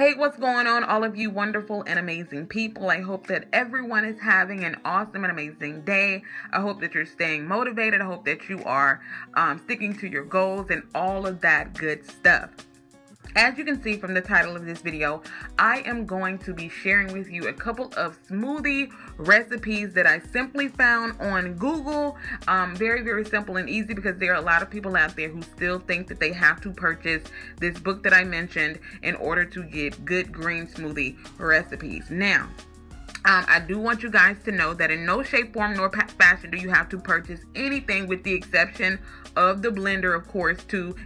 Hey, what's going on, all of you wonderful and amazing people? I hope that everyone is having an awesome and amazing day. I hope that you're staying motivated. I hope that you are sticking to your goals and all of that good stuff. As you can see from the title of this video, I am going to be sharing with you a couple of smoothie recipes that I simply found on Google. Very, very simple and easy, because there are a lot of people out there who still think that they have to purchase this book that I mentioned in order to get good green smoothie recipes. Now, I do want you guys to know that in no shape, form, nor fashion do you have to purchase anything, with the exception of the blender, of course,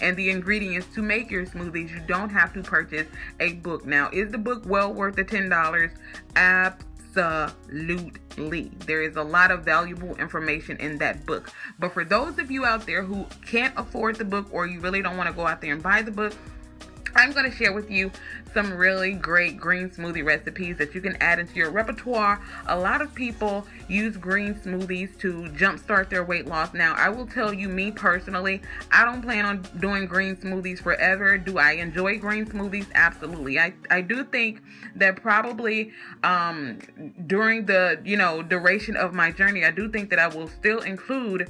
and the ingredients to make your smoothies. You don't have to purchase a book. Now, is the book well worth the $10? Absolutely. There is a lot of valuable information in that book. But for those of you out there who can't afford the book, or you really don't want to go out there and buy the book, I'm going to share with you some really great green smoothie recipes that you can add into your repertoire. A lot of people use green smoothies to jumpstart their weight loss. Now, I will tell you, me personally, I don't plan on doing green smoothies forever. Do I enjoy green smoothies? Absolutely. I do think that probably during the duration of my journey, I do think that I will still include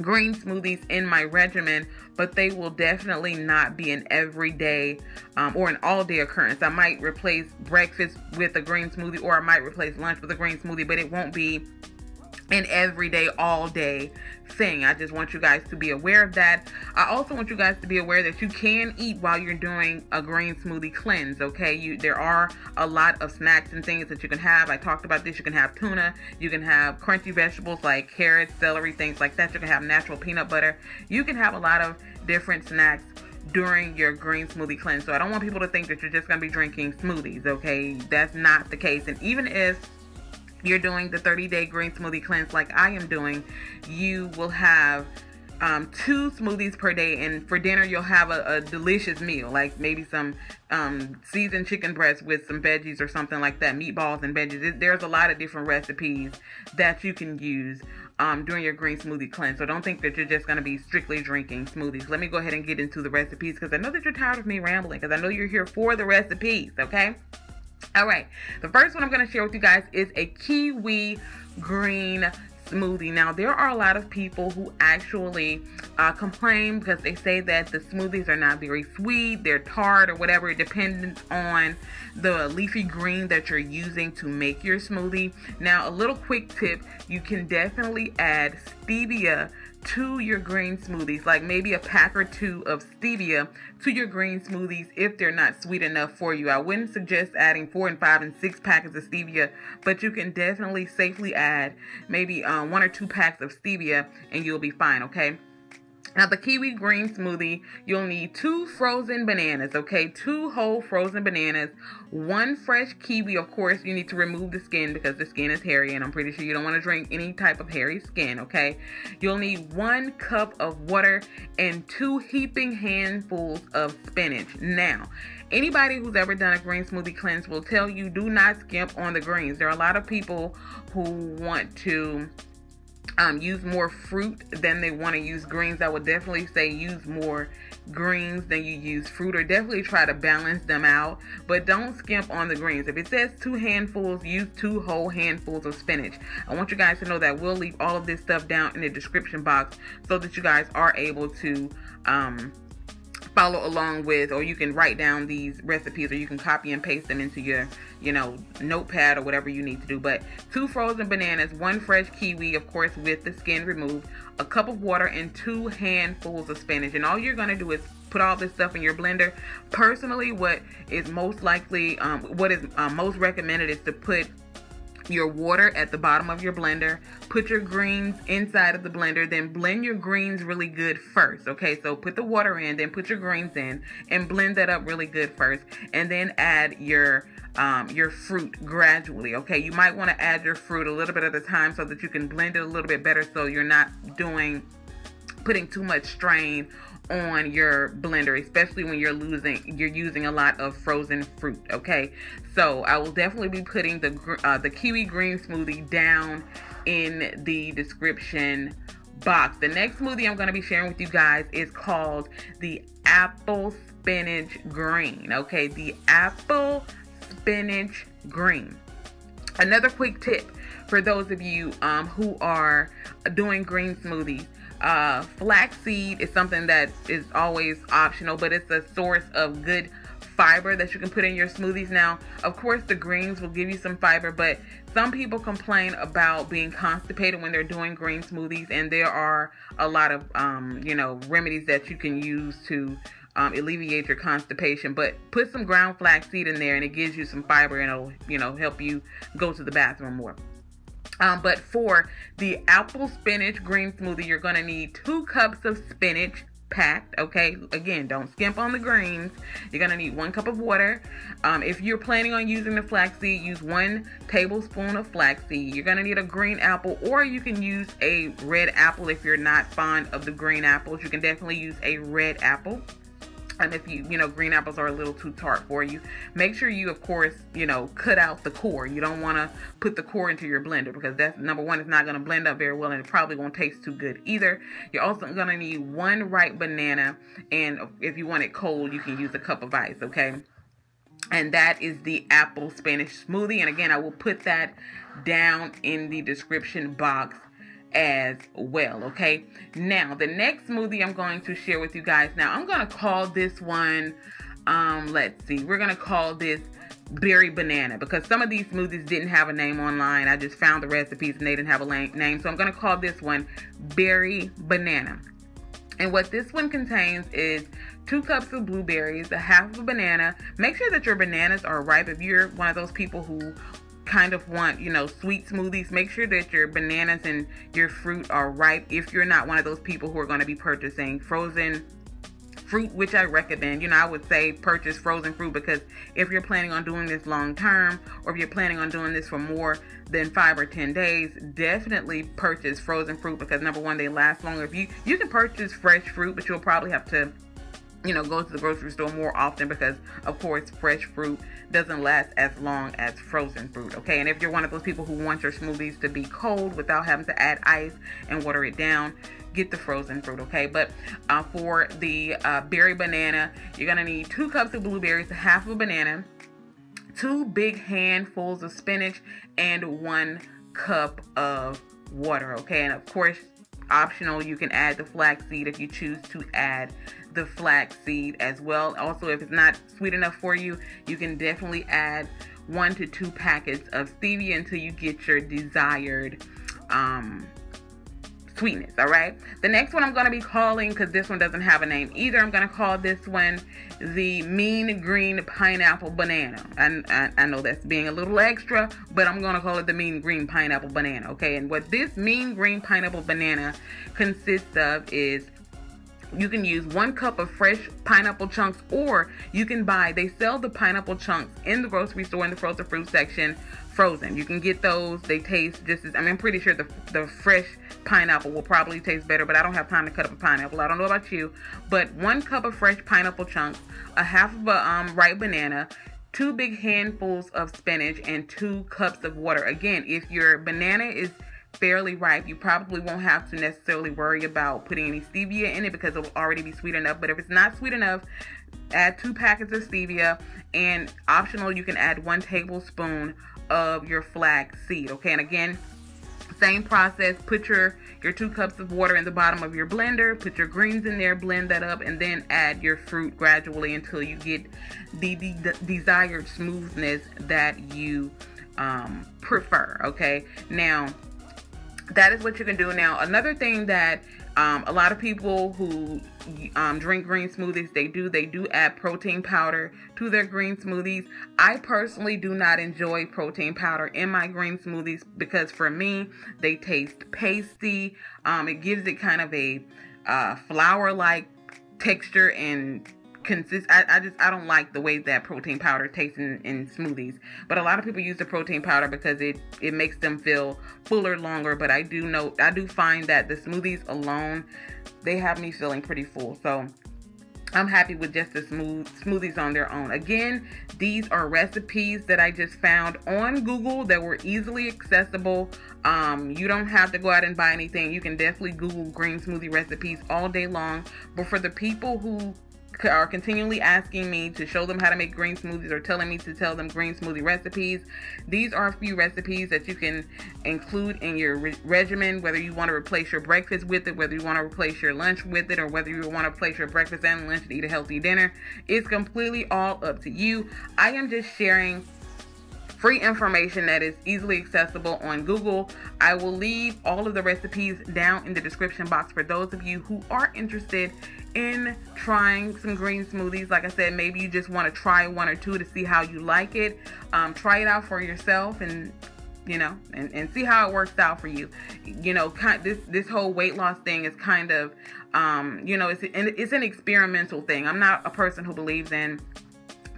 green smoothies in my regimen, but they will definitely not be an everyday or an all-day occurrence. I might replace breakfast with a green smoothie, or I might replace lunch with a green smoothie, but it won't be an everyday, all-day thing. I just want you guys to be aware of that. I also want you guys to be aware that you can eat while you're doing a green smoothie cleanse, okay? There are a lot of snacks and things that you can have. I talked about this. You can have tuna. You can have crunchy vegetables like carrots, celery, things like that. You can have natural peanut butter. You can have a lot of different snacks during your green smoothie cleanse. So I don't want people to think that you're just going to be drinking smoothies, okay? That's not the case. And even if you're doing the 30-day green smoothie cleanse like I am doing, you will have 2 smoothies per day, and for dinner you'll have a delicious meal, like maybe some seasoned chicken breast with some veggies or something like that, meatballs and veggies. There's a lot of different recipes that you can use during your green smoothie cleanse. So don't think that you're just going to be strictly drinking smoothies. Let me go ahead and get into the recipes, because I know that you're tired of me rambling, because I know you're here for the recipes, okay? All right, the first one I'm going to share with you guys is a kiwi green smoothie. Now, there are a lot of people who actually complain because they say that the smoothies are not very sweet, they're tart or whatever, dependent on the leafy green that you're using to make your smoothie. Now, a little quick tip, you can definitely add stevia to your green smoothies, like maybe a pack or 2 of stevia to your green smoothies if they're not sweet enough for you. I wouldn't suggest adding 4 and 5 and 6 packets of stevia, but you can definitely safely add maybe 1 or 2 packs of stevia and you'll be fine, okay? Now, the kiwi green smoothie, you'll need 2 frozen bananas, okay? 2 whole frozen bananas, 1 fresh kiwi. Of course, you need to remove the skin because the skin is hairy, and I'm pretty sure you don't want to drink any type of hairy skin, okay? You'll need 1 cup of water and 2 heaping handfuls of spinach. Now, anybody who's ever done a green smoothie cleanse will tell you, do not skimp on the greens. There are a lot of people who want to use more fruit than they want to use greens. I would definitely say use more greens than you use fruit, or definitely try to balance them out, but don't skimp on the greens. If it says 2 handfuls, use 2 whole handfuls of spinach. I want you guys to know that we'll leave all of this stuff down in the description box so that you guys are able to follow along with, or you can write down these recipes, or you can copy and paste them into your notepad or whatever you need to do. But 2 frozen bananas, 1 fresh kiwi, of course with the skin removed, a cup of water, and 2 handfuls of spinach. And all you're going to do is put all this stuff in your blender. Personally, what is most likely most recommended is to put your water at the bottom of your blender, put your greens inside of the blender, then blend your greens really good first, okay? So put the water in, then put your greens in and blend that up really good first, and then add your fruit gradually, okay? You might want to add your fruit a little bit at a time so that you can blend it a little bit better, so you're not putting too much strain on your blender, especially when you're using a lot of frozen fruit, okay? So I will definitely be putting the kiwi green smoothie down in the description box. The next smoothie I'm going to be sharing with you guys is called the apple spinach green. Okay, the apple spinach green. Another quick tip for those of you who are doing green smoothies. Flaxseed is something that is always optional, but it's a source of good fiber that you can put in your smoothies. Now, of course, the greens will give you some fiber, but some people complain about being constipated when they're doing green smoothies, and there are a lot of remedies that you can use to alleviate your constipation. But put some ground flaxseed in there and it gives you some fiber, and it'll help you go to the bathroom more. But for the apple spinach green smoothie, you're going to need 2 cups of spinach packed. Okay, again, don't skimp on the greens. You're going to need 1 cup of water. If you're planning on using the flaxseed, use 1 tablespoon of flaxseed. You're going to need a green apple, or you can use a red apple if you're not fond of the green apples. You can definitely use a red apple. And if green apples are a little too tart for you, make sure you, of course, cut out the core. You don't want to put the core into your blender, because that's, number one, it's not going to blend up very well, and it probably won't taste too good either. You're also going to need 1 ripe banana, and if you want it cold, you can use a cup of ice, okay? And that is the apple spinach smoothie. And again, I will put that down in the description box as well. Okay, now the next smoothie I'm going to share with you guys, now I'm going to call this one let's see, we're going to call this berry banana, because some of these smoothies didn't have a name online. I just found the recipes and they didn't have a name, so I'm going to call this one berry banana. And what this one contains is 2 cups of blueberries, a half of a banana. Make sure that your bananas are ripe. If you're one of those people who kind of want, sweet smoothies, make sure that your bananas and your fruit are ripe. If you're not one of those people who are going to be purchasing frozen fruit, which I recommend, I would say purchase frozen fruit, because if you're planning on doing this long term, or if you're planning on doing this for more than 5 or 10 days, definitely purchase frozen fruit, because number one, they last longer. If you can purchase fresh fruit, but you'll probably have to go to the grocery store more often, because of course fresh fruit doesn't last as long as frozen fruit. Okay, and if you're one of those people who want your smoothies to be cold without having to add ice and water it down, get the frozen fruit. Okay, but for the berry banana, you're gonna need 2 cups of blueberries, a half of a banana, 2 big handfuls of spinach, and 1 cup of water. Okay, and of course, optional, you can add the flaxseed if you choose to add the flaxseed as well. Also, if it's not sweet enough for you, you can definitely add 1 to 2 packets of stevia until you get your desired sweetness. All right, the next one I'm going to be calling, because this one doesn't have a name either, I'm going to call this one the mean green pineapple banana. I know that's being a little extra, but I'm going to call it the mean green pineapple banana. Okay, and what this mean green pineapple banana consists of is, you can use 1 cup of fresh pineapple chunks, or you can buy, they sell the pineapple chunks in the grocery store in the frozen fruit section, frozen. You can get those. They taste just as, I'm pretty sure the fresh pineapple will probably taste better, but I don't have time to cut up a pineapple. I don't know about you, but 1 cup of fresh pineapple chunks, a half of a ripe banana, 2 big handfuls of spinach, and 2 cups of water. Again, if your banana is fairly ripe, you probably won't have to necessarily worry about putting any stevia in it, because it will already be sweet enough. But if it's not sweet enough, add 2 packets of stevia, and optional, you can add 1 tablespoon of your flax seed. Okay, and again, same process. Put your 2 cups of water in the bottom of your blender, put your greens in there, blend that up, and then add your fruit gradually until you get the desired smoothness that you prefer. Okay, now that is what you can do. Now, another thing that a lot of people who drink green smoothies, they do add protein powder to their green smoothies. I personally do not enjoy protein powder in my green smoothies, because for me, they taste pasty. It gives it kind of a flour-like texture and I don't like the way that protein powder tastes in smoothies. But a lot of people use the protein powder because it makes them feel fuller longer. But I do find that the smoothies alone, they have me feeling pretty full. So I'm happy with just the smoothies on their own. Again, these are recipes that I just found on Google that were easily accessible. You don't have to go out and buy anything. You can definitely Google green smoothie recipes all day long. But for the people who are continually asking me to show them how to make green smoothies or telling me to tell them green smoothie recipes. These are a few recipes that you can include in your regimen, whether you want to replace your breakfast with it, whether you want to replace your lunch with it, or whether you want to replace your breakfast and lunch to eat a healthy dinner. It's completely all up to you. I am just sharing free information that is easily accessible on Google. I will leave all of the recipes down in the description box for those of you who are interested in trying some green smoothies. Like I said, maybe you just want to try one or two to see how you like it. Try it out for yourself and and see how it works out for you. This whole weight loss thing is kind of it's an experimental thing. I'm not a person who believes in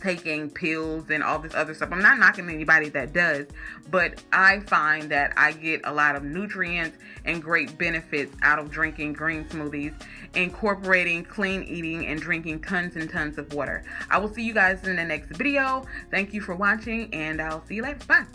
taking pills and all this other stuff. I'm not knocking anybody that does, but I find that I get a lot of nutrients and great benefits out of drinking green smoothies, incorporating clean eating, and drinking tons and tons of water. I will see you guys in the next video. Thank you for watching, and I'll see you later. Bye.